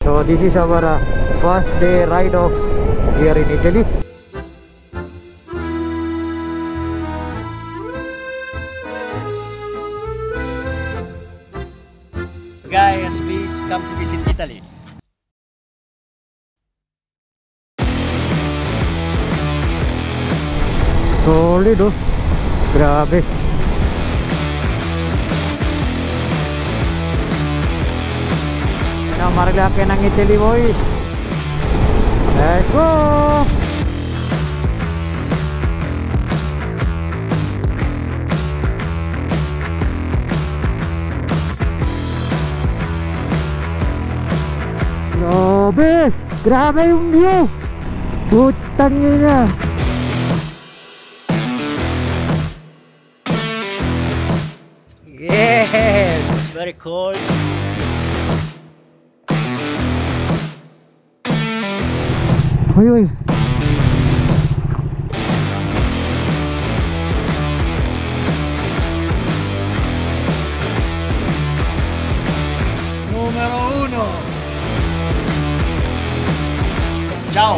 So this is our first day ride off here in Italy. Guys, please come to visit Italy. Solid oh. Grabe. Ano, marilaki ng Italy boys. Let's go! Grabe! Grabe yung view! Putang ina! Yes, it's very cold. Uy, uy. Numero uno. Ciao.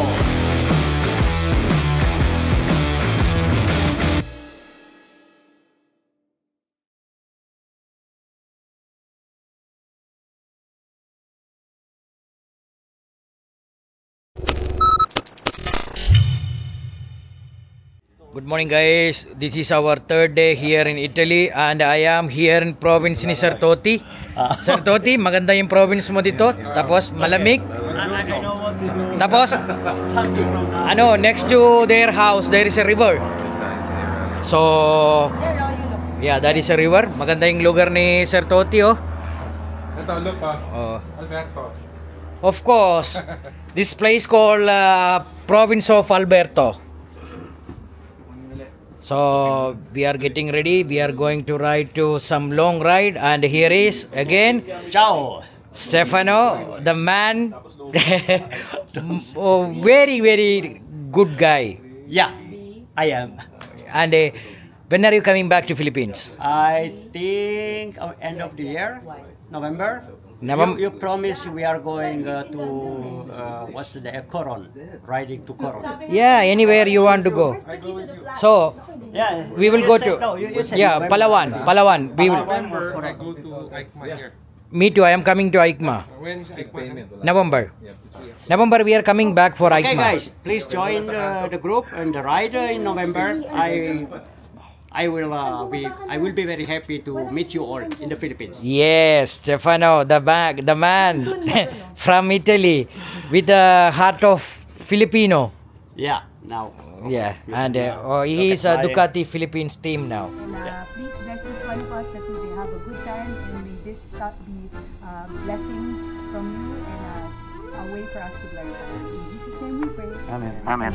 Good morning guys, this is our third day here in Italy and I am here in province ni Sir Toti. Sir Toti, maganda yung province mo dito, tapos malamig. Tapos, ano, next to their house there is a river. So, yeah, that is a river. Maganda yung lugar ni Sir Toti, oh. Ito, look Alberto. Of course, this place called province of Alberto. So we are getting ready. We are going to ride to some long ride, and here is again ciao Stefano, the man. Oh, very good guy. Yeah, I am. And when are you coming back to Philippines? I think end of the year, November. You promise we are going to what's the day? Coron, riding to Coron. Yeah, anywhere you want to go. So yeah, we will go to Palawan. We will. November, I go to EICMA here. Me too. I am coming to EICMA. When is EICMA? November. November we are coming back for EICMA. Okay guys, please join the group and the ride in November. I will be very happy to meet you all in the Philippines. Yes, Stefano, the man from Italy with the heart of Filipino. Yeah, now. Yeah, and he is a Ducati Philippines team now. And please bless each one of us that we may have a good time and may this be blessing from you and a way for us to glorify. In Jesus' name we pray. Amen. Amen.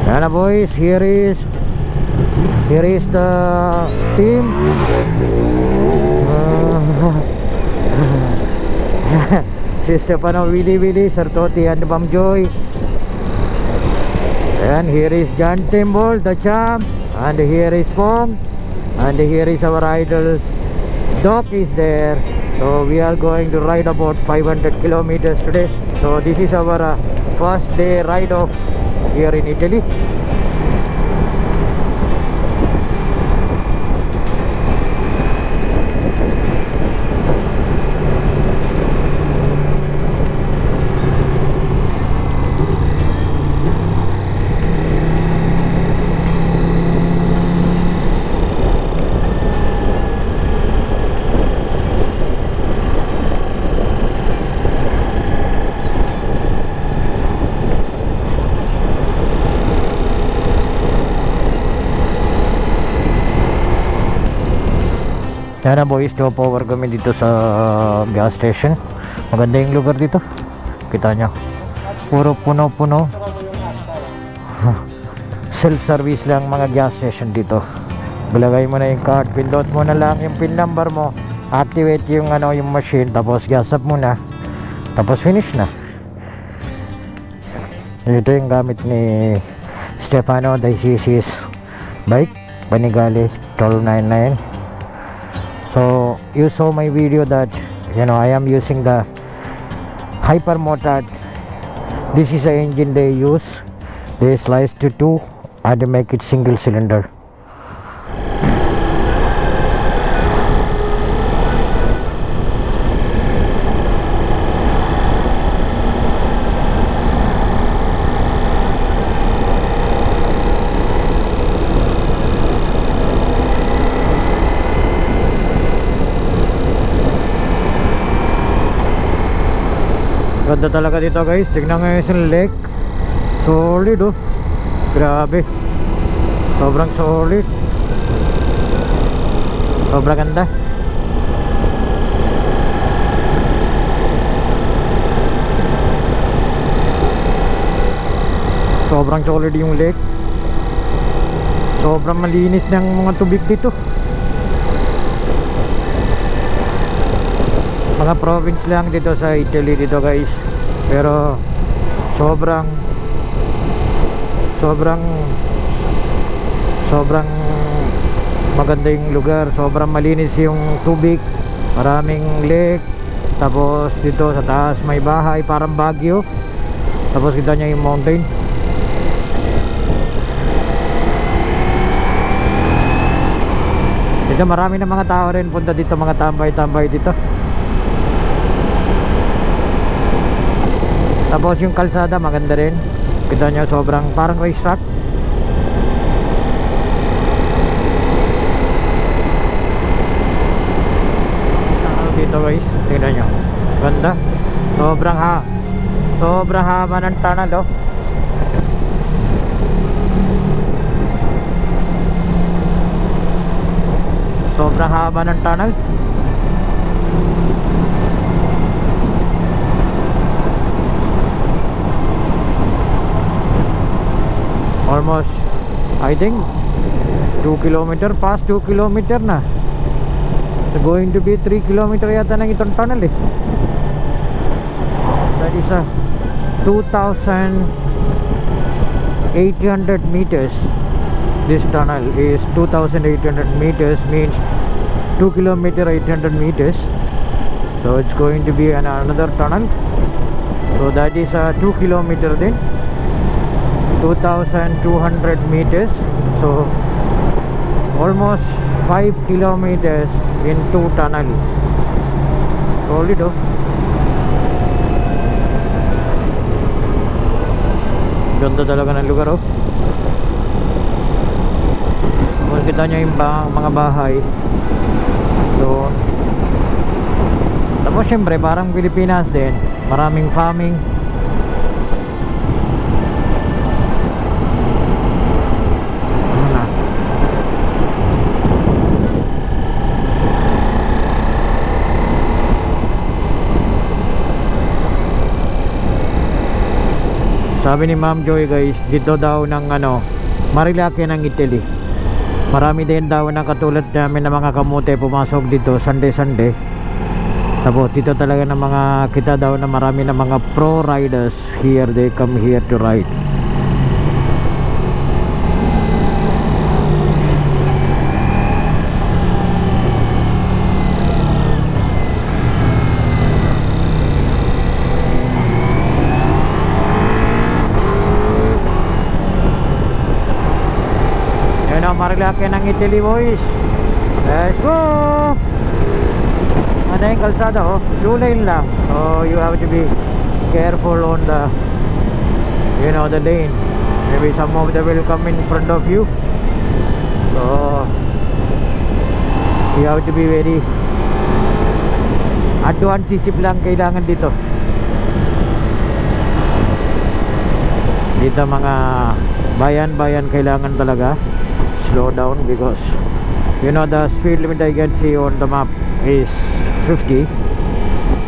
Yan boys, here is the team. Si Stefano, Willy, Sir Toti and Bam Joy. And here is John Timbol, the champ. And here is Pong. And here is our idol Doc is there. So we are going to ride about 500 kilometers today. So this is our first day ride off here in Italy. Yan na boys, power kami dito sa gas station. Maganda yung lugar dito. Kita nyo, puro puno-puno. Self-service lang mga gas station dito. Ilagay mo na yung card, pindot mo na lang yung pin number mo, activate yung yung machine, tapos gas up mo na, tapos finish na. Ito yung gamit ni Stefano, Dicesis bike, Panigale 1299. So you saw my video that I am using the Hypermotard. This is the engine they use. They slice to 2 and they make it single cylinder. Ganda talaga dito guys. Tingnan nga yung lake. Solid oh. Grabe. Sobrang solid. Sobrang ganda. Sobrang solid yung lake. Sobrang malinis ng mga tubig dito. Mga province lang dito sa Italy dito guys, pero sobrang maganda yung lugar. Sobrang malinis yung tubig, maraming lake. Tapos dito sa taas may bahay parang Baguio. Tapos kita nyo yung mountain. Dito marami na mga tao rin punta dito, mga tambay-tambay dito. Tapos yung kalsada maganda rin. Kita nyo sobrang parang racetrack. Dito guys, tingnan nyo. Ganda. Sobrang haba ng tunnel oh. Sobrang haba ng tunnel. Almost, I think 2 kilometer, past 2 kilometer na. It's going to be 3 kilometer yata ng itong tunnel eh. That is a 2,800 meters. This tunnel is 2,800 meters, means 2 kilometer 800 meters. So it's going to be another tunnel. So that is a 2 kilometer then, 2,200 meters. So almost 5 kilometers in 2 tunnel. Solid oh. Ganda talaga ng lugar oh. Kung kita nyo yung mga bahay doon. Tapos syempre parang Pilipinas din, maraming farming. Sabi ni Ma'am Joy guys, dito daw ng Marilake ng Italy. Marami din daw na katulad namin na mga kamote pumasok dito Sunday. Tapos dito talaga ng mga kita daw na marami na mga pro riders here. They come here to ride. Marilake ng Italy boys. Let's go. Ano yung kalsada oh, 2 lane lang. So you have to be careful on the the lane. Maybe some of them will come in front of you. So you have to be very advance isip lang kailangan dito. Dito mga bayan-bayan kailangan talaga slow down because the speed limit I can see on the map is 50.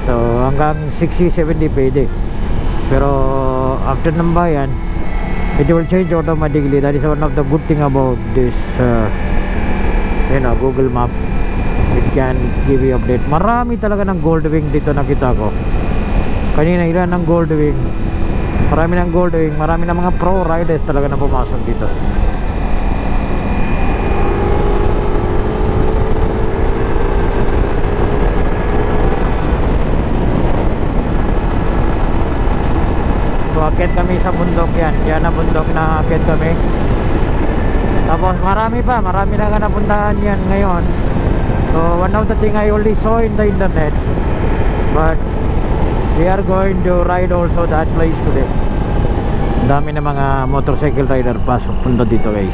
So hanggang 60-70 pwede. Pero after ng bayan it will change automatically. That is one of the good thing about this Google Map. It can give you update. Marami talaga ng Goldwing dito nakita ko. Kanina ilan ng Goldwing. Marami ng Goldwing. Marami ng mga pro riders talaga na pumasok dito. So akit kami sa bundok yan. Kaya na bundok na akit kami. Tapos marami na ka napuntahan yan ngayon. So one of the thing I only saw in the internet, but we are going to ride also that place today. Dami na mga motorcycle rider pasok punta dito guys.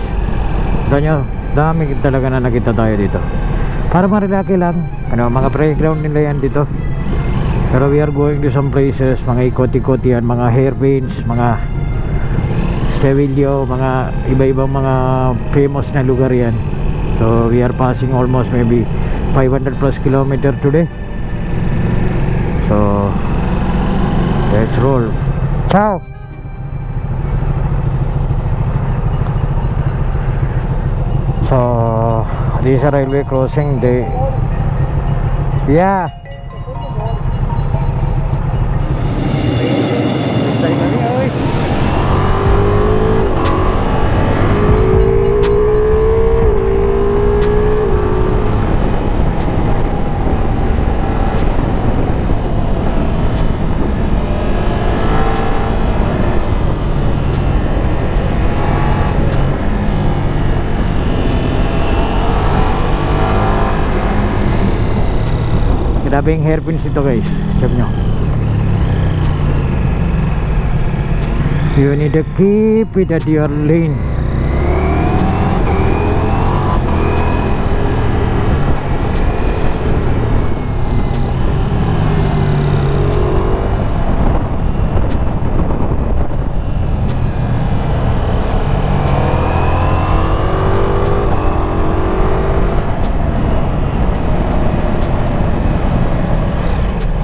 Danyo, dami talaga na nakita tayo dito. Para marilaki lang, ano, mga playground nila yan dito. Pero we are going to some places, mga ikot-ikot yan, mga hairpins, mga Stevilio, mga iba-ibang mga famous na lugar yan. So we are passing almost maybe 500 plus kilometer today. So let's roll. Ciao. So this is a railway crossing. Yeah. Grabing hairpins ito guys. Check nyo. You need to keep it at your lane.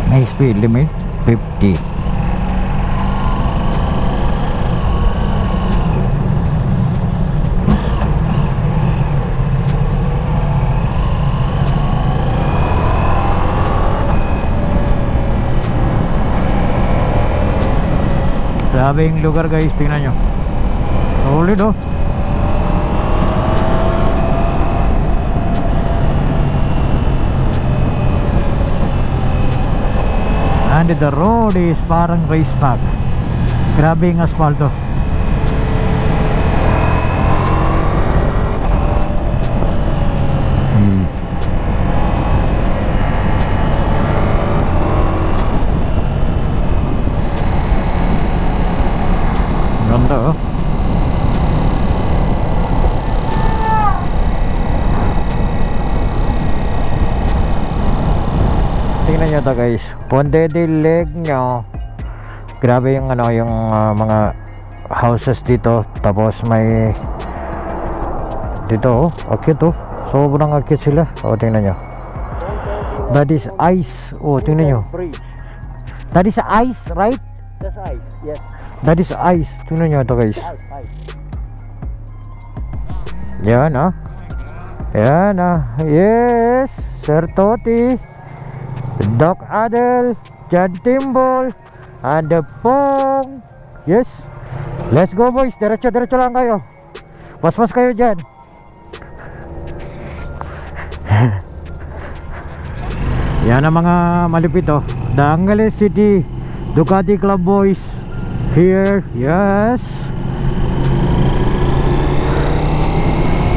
My speed limit 50. Grabe yung lugar guys, tingnan nyo. Solid oh. And the road is parang racetrack. Grabe yung asfalto. Ganda oh. Tingnan nyo to guys, Ponte de Legno. Grabe yung ano, yung mga houses dito. Tapos may dito oh, akit oh. Sobrang akit sila. Oh, tingnan nyo. That is ice. Oh, tingnan nyo. That is ice, right? That's ice, yes. That is ice. Tingnan nyo ito guys. Yan ah. Yan ah. Yes, Sir Toti, Doc Adel, John Timbol, and the Pong. Yes. Let's go boys. Diretso lang kayo. Pas-pas kayo dyan. Yan ang mga malupit oh. The Angeles City Ducati Club boys here. Yes.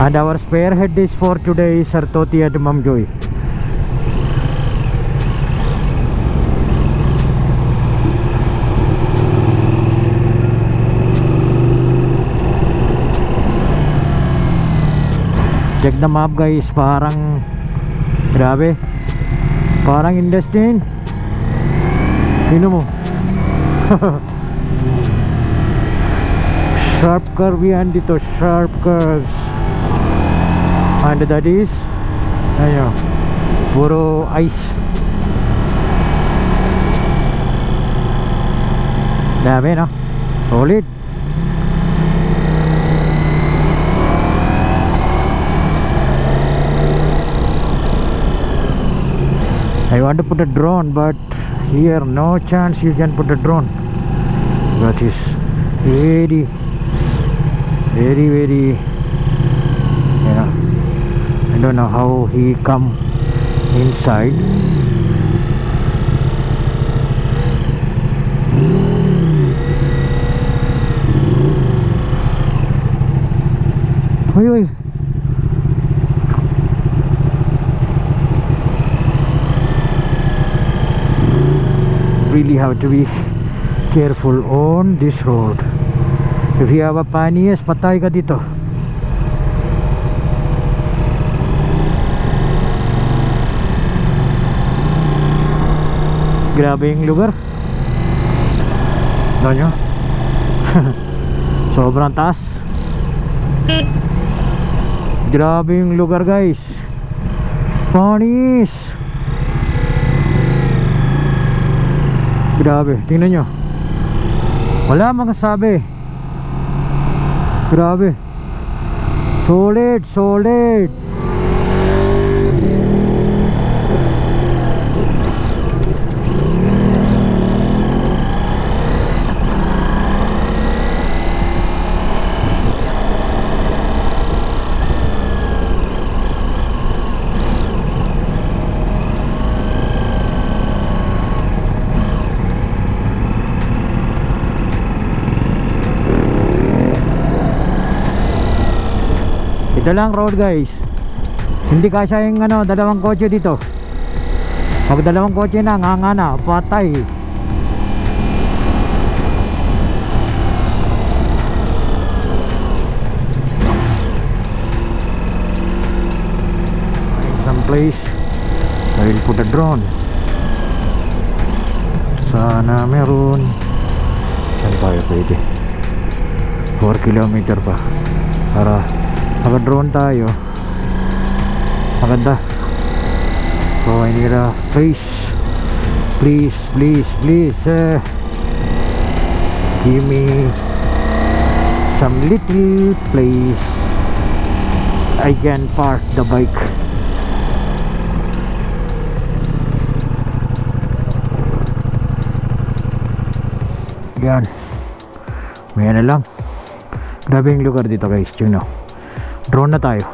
And our spearhead is for today, Sir Toti and Ma'am Joy. Check the map guys, parang grabe, parang intestine. Tingnan mo. Sharp curve yan dito, sharp curves. And that is ayun, puro ice. Dami no, solid. I want to put a drone, but here no chance you can put a drone. That is very, you know, I don't know how he come inside. Uy, uy. Really have to be careful on this road. If you have a panias, patay ka dito. Grabe yung lugar. Ano nyo? Sobrang taas. Grabe yung lugar guys. Panis. Grabe, tingnan nyo. Wala makasabi. Grabe. Solid, solid. Ito lang road guys. Hindi kasya yung dalawang kotse dito. Pag dalawang kotse na, nganga na, patay. Some place I will put a drone. Sana meron. Saan tayo pwede? 4 kilometer pa para naka-drone tayo. Maganda. So I need a please give me some little place I can park the bike. Yan. May na lang. Grabe yung lugar dito guys. You know. Drone na tayo.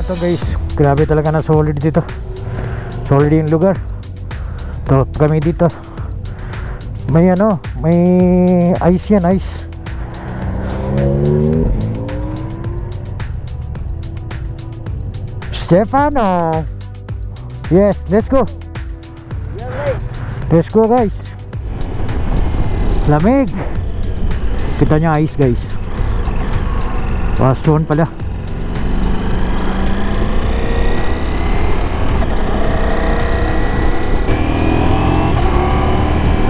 Ito guys, grabe talaga na solid dito. Solid yung lugar. Ito kami dito. May may ice yan, ice. Stefano. Yes, let's go. Let's go guys. Lamig. Kita nyo ice guys. Stone pala.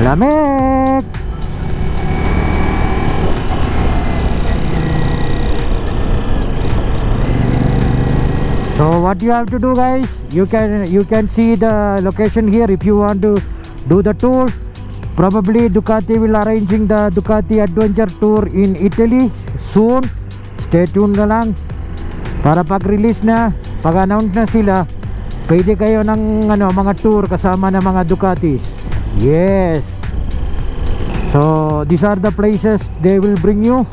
Lamig. So what you have to do guys, you can see the location here if you want to do the tour. Probably Ducati will arranging the Ducati Adventure Tour in Italy soon. Stay tuned na lang para pag-release na, pag-announce na sila, pwede kayo ng mga tour kasama ng mga Ducatis. Yes. So these are the places they will bring you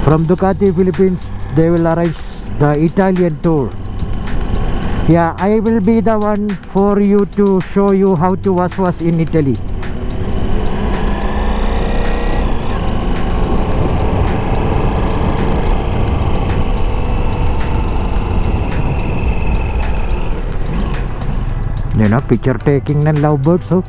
from Ducati Philippines. They will arrange the Italian tour. Yeah, I will be the one for you to show you how to was in Italy. Yan na, picture taking ng lovebirds. Oh.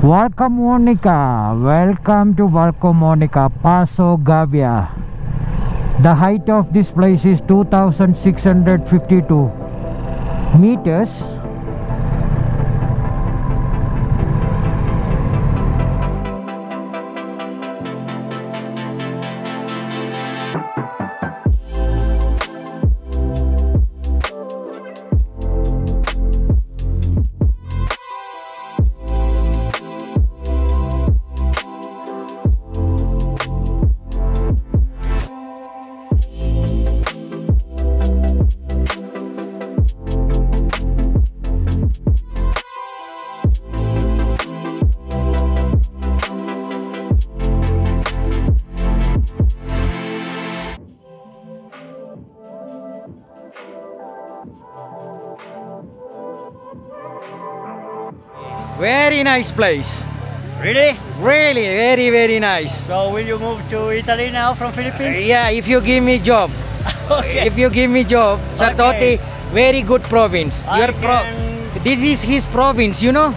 Welcome Monica, welcome to Welcome Monica, Paso Gavia. The height of this place is 2652 meters. Very nice place. Really? Really, very nice. So will you move to Italy now from Philippines? Yeah, if you give me job. Okay. If you give me job, Sartoti, very good province. This is his province, you know?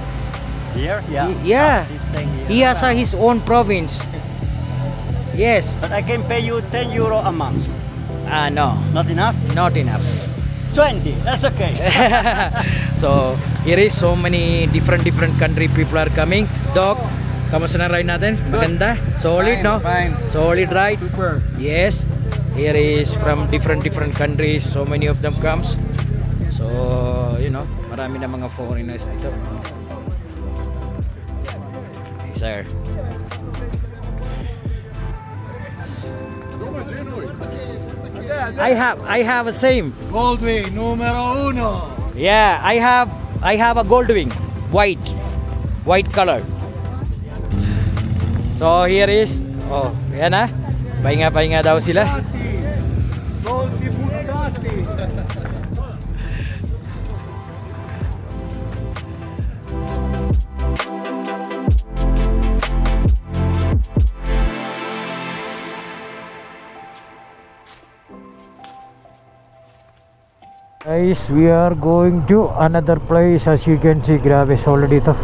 Here? Yeah. Yeah. This thing here. He has his own province. Yes. But I can pay you 10 euro a month. No, Not enough? not enough. 20. That's okay. So, here is so many different country people are coming. Doc, kamusta na ride natin? Maganda? Solid, no? Fine. Solid ride? Super. Yes. Here is from different countries. So many of them comes. So, you know, marami na mga foreigners dito. Hey, sir. I have a same. Goldwing, numero uno. Yeah, I have a Goldwing, white color. So here is, oh, yan na. Pahinga daw sila. Goldi Buccati. Guys, we are going to another place. As you can see, grabe solid dito.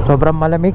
Sobrang malamig.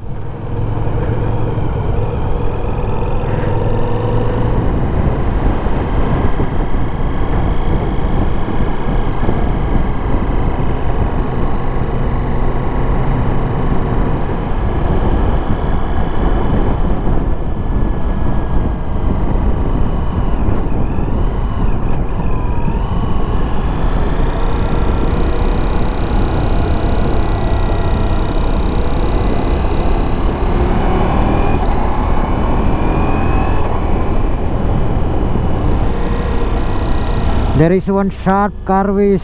There is one sharp curve is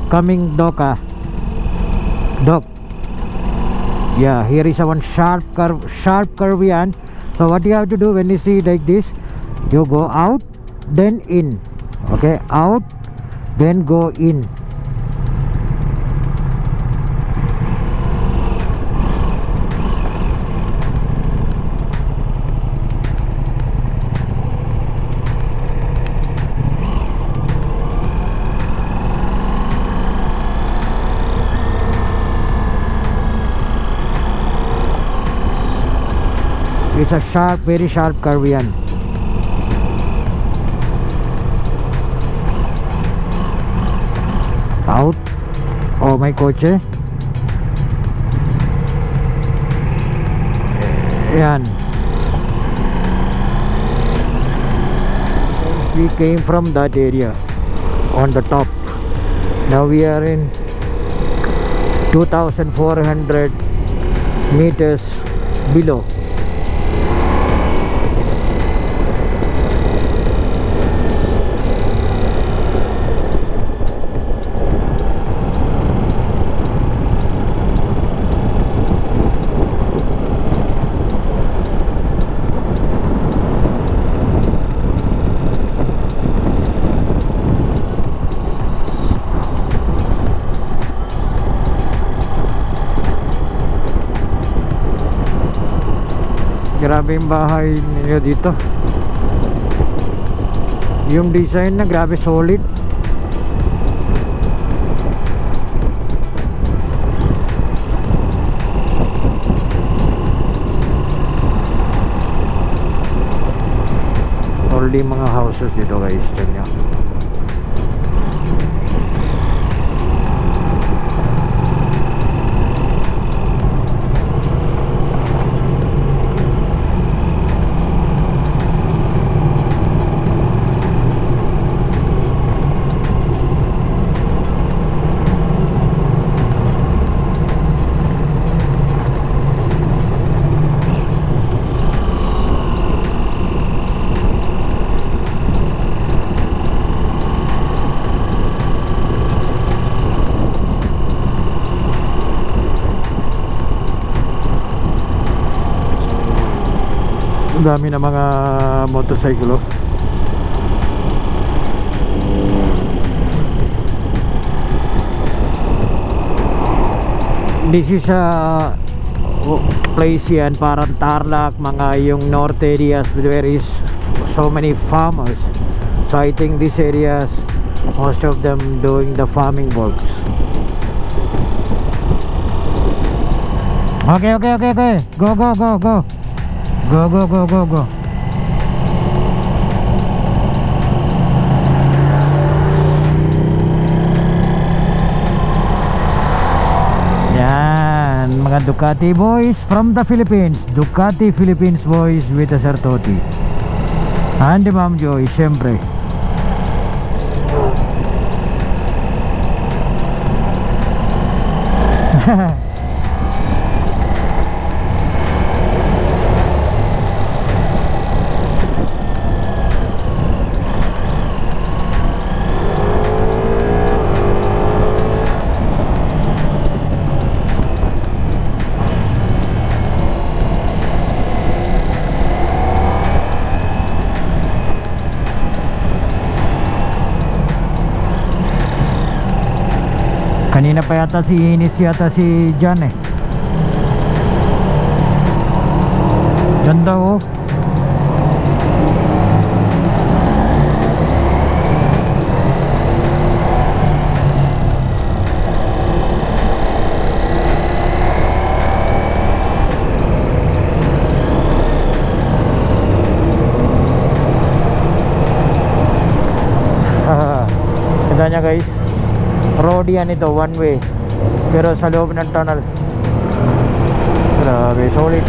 coming, Doc. Doc. Yeah, here is a one sharp curve, and so what you have to do when you see like this, you go out, then in. Okay, out, then go in. It's a sharp, very sharp curve yan. Out. Oh, may kotse. Yan. We came from that area on the top. Now we are in 2,400 meters below. Grabe yung bahay niyo dito. Yung design na grabe solid. Purely mga houses dito guys. Diyan nyo. Ang dami na mga motorcycle. This is a place yan, parang Tarlac, mga yung north areas where is so many farmers. So I think these areas, most of them doing the farming works. Okay. Go. Go. Yan, mga Ducati boys from the Philippines. Ducati Philippines boys with the Sir Toti. And Ma'am Joy, syempre. Kanina pa yata si Inis yata si Jan eh. Ganda oh. Ganda niya guys. Road yan ito, one way, pero sa loob ng tunnel. Grabe, solid.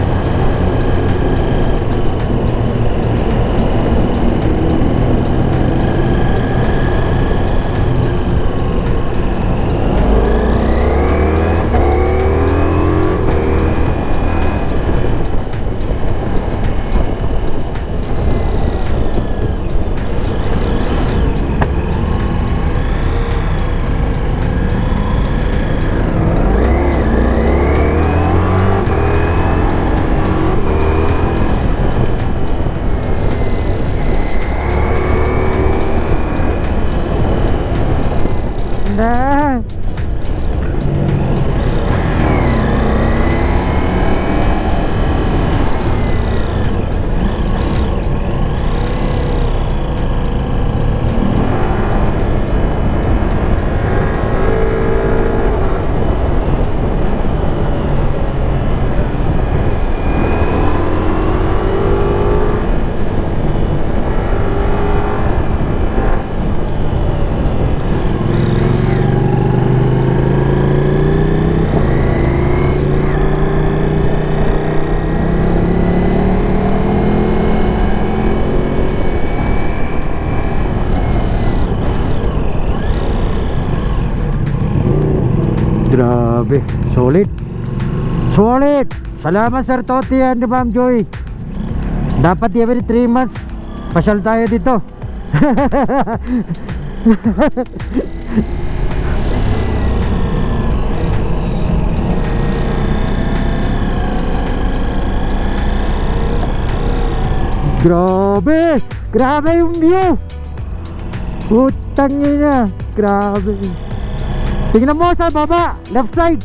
Grabe, solid. Salamat Sir Toti and Ma'am Joy. Dapat every 3 months pasyal tayo dito. Grabe yung view. Putang ina, grabe. Tingnan mo sa baba, left side.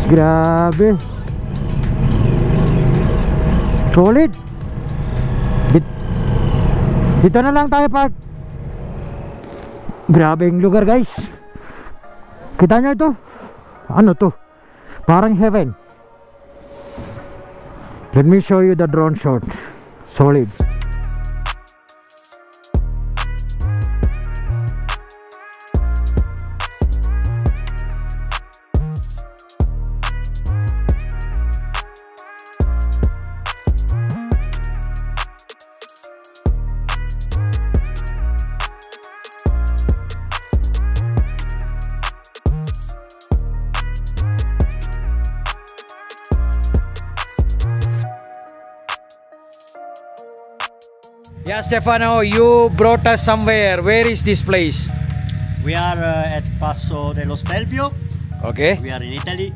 Grabe. Solid. Dito na lang tayo park. Grabe yung lugar guys. Kita nyo ito? Ano to? Parang heaven. Let me show you the drone shot. Solid. Yeah, Stefano, you brought us somewhere. Where is this place? We are at Passo dello Stelvio. Okay. We are in Italy.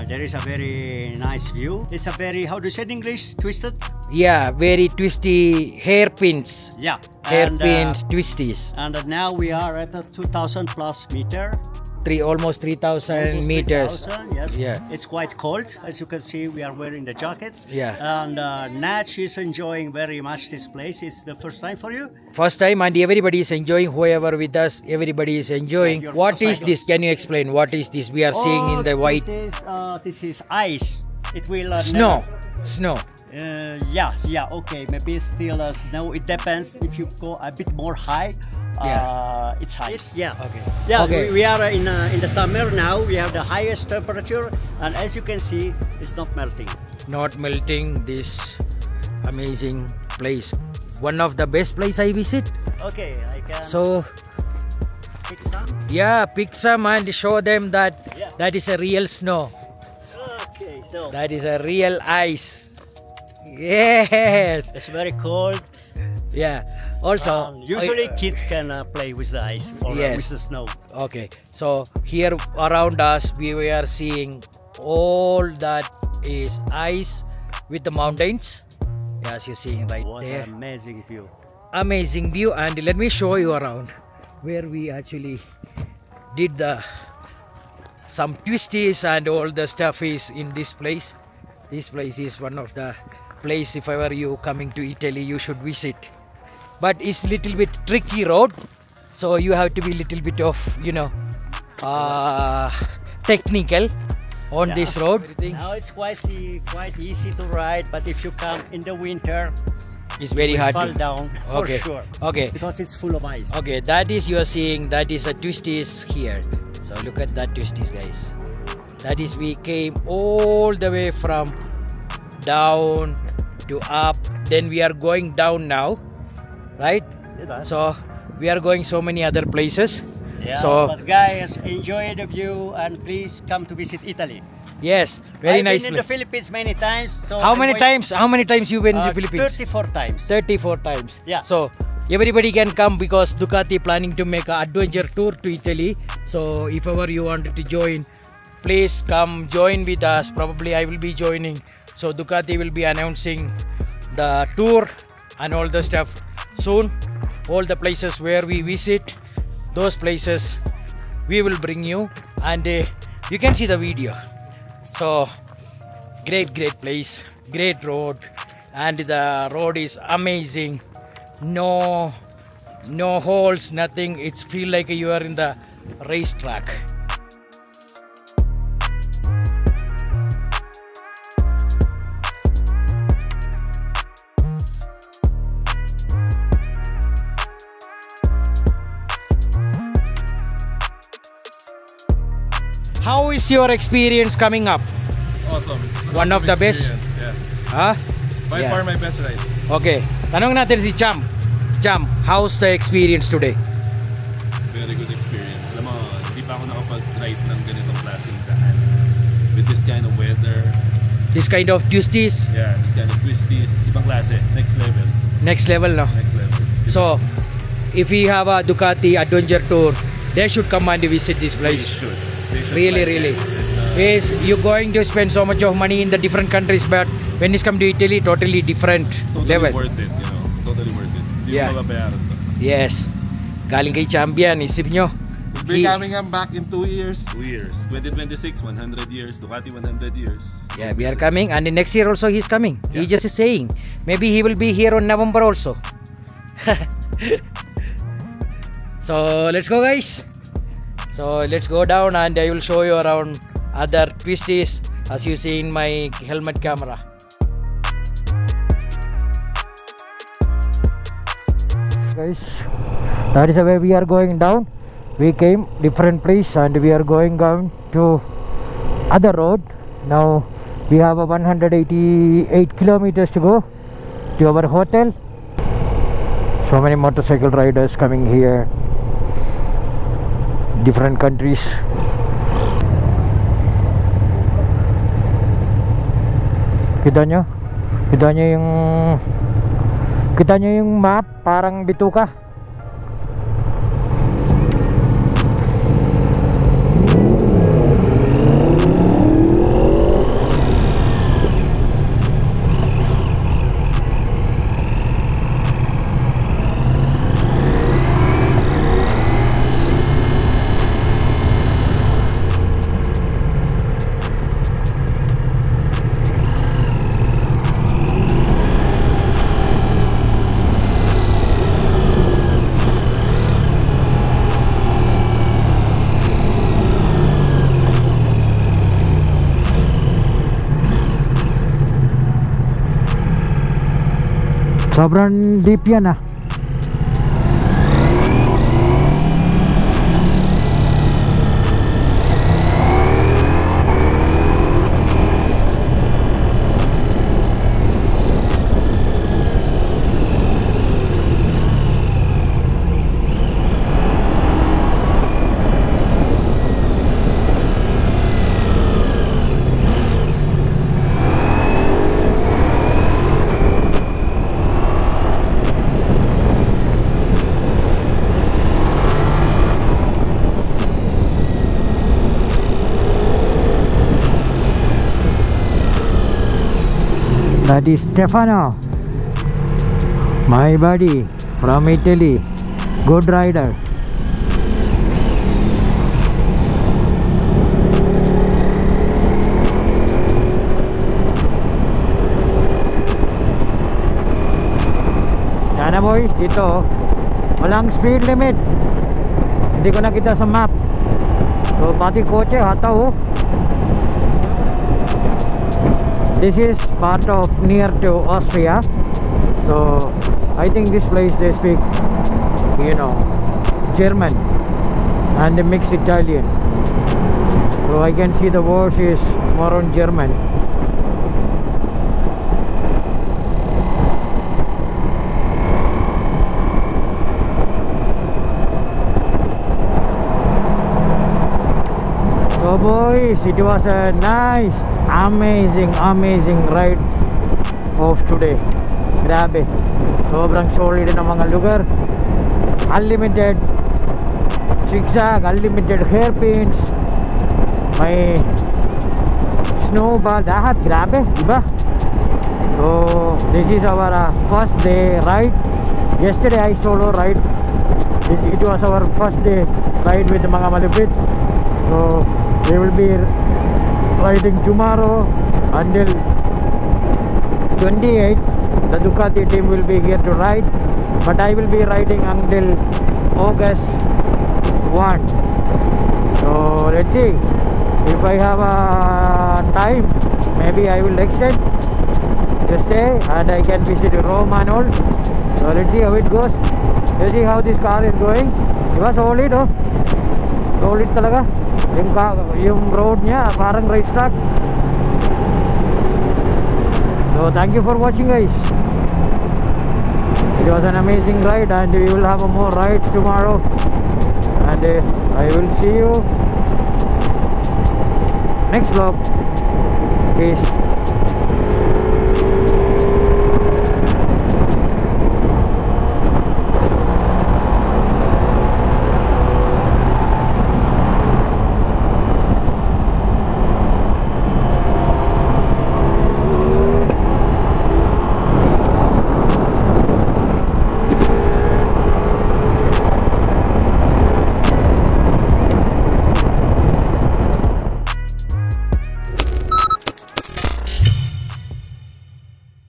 There is a very nice view. It's a very, how do you say in English, twisted? Yeah, very twisty hairpins. Yeah. Hairpins, twisties. And now we are at a 2,000 plus meter. Almost 3,000 Almost meters. 3,000, yes. Yeah. It's quite cold. As you can see, we are wearing the jackets. Yeah. And Natch is enjoying very much this place. It's the first time for you? First time, and everybody is enjoying. Whoever with us, everybody is enjoying. Your What is motorcycles. this? Can you explain? What is this we are seeing in the white? This is ice. It will Snow. never- Snow. Yes, yeah, okay. Maybe still snow. It depends. If you go a bit more high, it's ice. Yeah. Okay. Yeah, Okay. we are in the summer now. We have the highest temperature, and as you can see, it's not melting. Not melting. This amazing place. One of the best place I visit. Okay, I can So pick some. yeah, pick some and show them that Yeah. that is a real snow. Okay, so That is a real ice. Yes. it's very cold. Yeah. Also, Usually, kids can play with the ice or Yes. with the snow. okay. So here around us we are seeing all that is ice with the mountains. Yes, you're seeing right What there. an amazing view! Amazing view, and let me show you around where we actually did some twisties and all the stuff is in this place. This place is one of the place, if ever you coming to Italy, you should visit. But it's little bit tricky road, so you have to be little bit of technical on Yeah. this road. Now it's quite easy to ride, but if you come in the winter, It's very you hard fall to down for Okay. sure. Okay. Because it's full of ice. Okay, that is you are seeing, that is a twisties here. So look at that twisties, guys. That is we came all the way from down to up, then we are going down now, right? So we are going so many other places. Yeah, So but guys, enjoy the view and please come to visit Italy. yes, very I've nice been in the place. Philippines many times. So How I'm many going- times? How many times you been to the Philippines? 34 times. 34 times. Yeah. So everybody can come because Ducati planning to make an adventure tour to Italy. So if ever you wanted to join, please come join with us. Probably I will be joining. So Ducati will be announcing the tour and all the stuff soon. All the places where we visit, those places we will bring you, and you can see the video. So great place, great road, and the road is amazing. No holes, nothing. It's feel like you are in the racetrack. How is your experience coming up? Awesome. It's an One of awesome the best? experience. Yeah. Huh? By Yeah. far my best ride. Okay. Tanong natin si Cham. Cham, how's the experience today? Very good experience. Alam mo, hindi pa ako nakapag-ride ng ganitong klaseng daan. With this kind of weather, This kind of twisties, yeah, this kind of twisties, ibang klase, next level, next level, no? next level. So, if we have a Ducati adventure tour, they should come and visit this They place. should. They should Really, try really. this. Is you going to spend so much of money in the different countries, but when it's come to Italy, totally different Totally level. worth it, you know. Totally worth it. Hindi Yeah. mo mababayaran to. Yes. Galing kay Champion, isip nyo. We'll be He- coming back in 2 years. 2 years. 2026, 100 years. Ducati 100 years. Yeah, we are coming, and the next year also he's coming. He Yeah. just is saying, maybe he will be here on November also. So let's go, guys. So let's go down, and I will show you around other twisties as you see in my helmet camera. guys, that is the way we are going down. We came different place and we are going down to other road. Now we have a 188 kilometers to go to our hotel. So many motorcycle riders coming here, different countries. Kita nyo yung map, parang bituka. Sobrang deep yan ah. That is Stefano, my buddy from Italy, good rider. Yan na boys, dito walang speed limit. Hindi ko nakita sa map. So pati kotse hataw. This is part of near to Austria, so I think this place they speak, you know, German and they mix Italian, so I can see the words is more on German. So boys, it was a nice, amazing ride of today. Grabe, sobrang solid ng mga lugar. Unlimited zigzag, unlimited hairpins, may snowball, lahat. Grabe, diba? So this is our first day ride. Yesterday I solo ride. It was our first day ride with mga malupit. So we will be riding tomorrow until 28. The Ducati team will be here to ride, but I will be riding until August 1. So let's see, if I have a time, maybe I will extend the stay and I can visit Rome and all. So let's see how it goes. Let's see how this car is going. It was solid, oh. Solid talaga. Yung road niya parang racetrack. So thank you for watching guys. It was an amazing ride and we will have more rides tomorrow, and I will see you next vlog. Peace.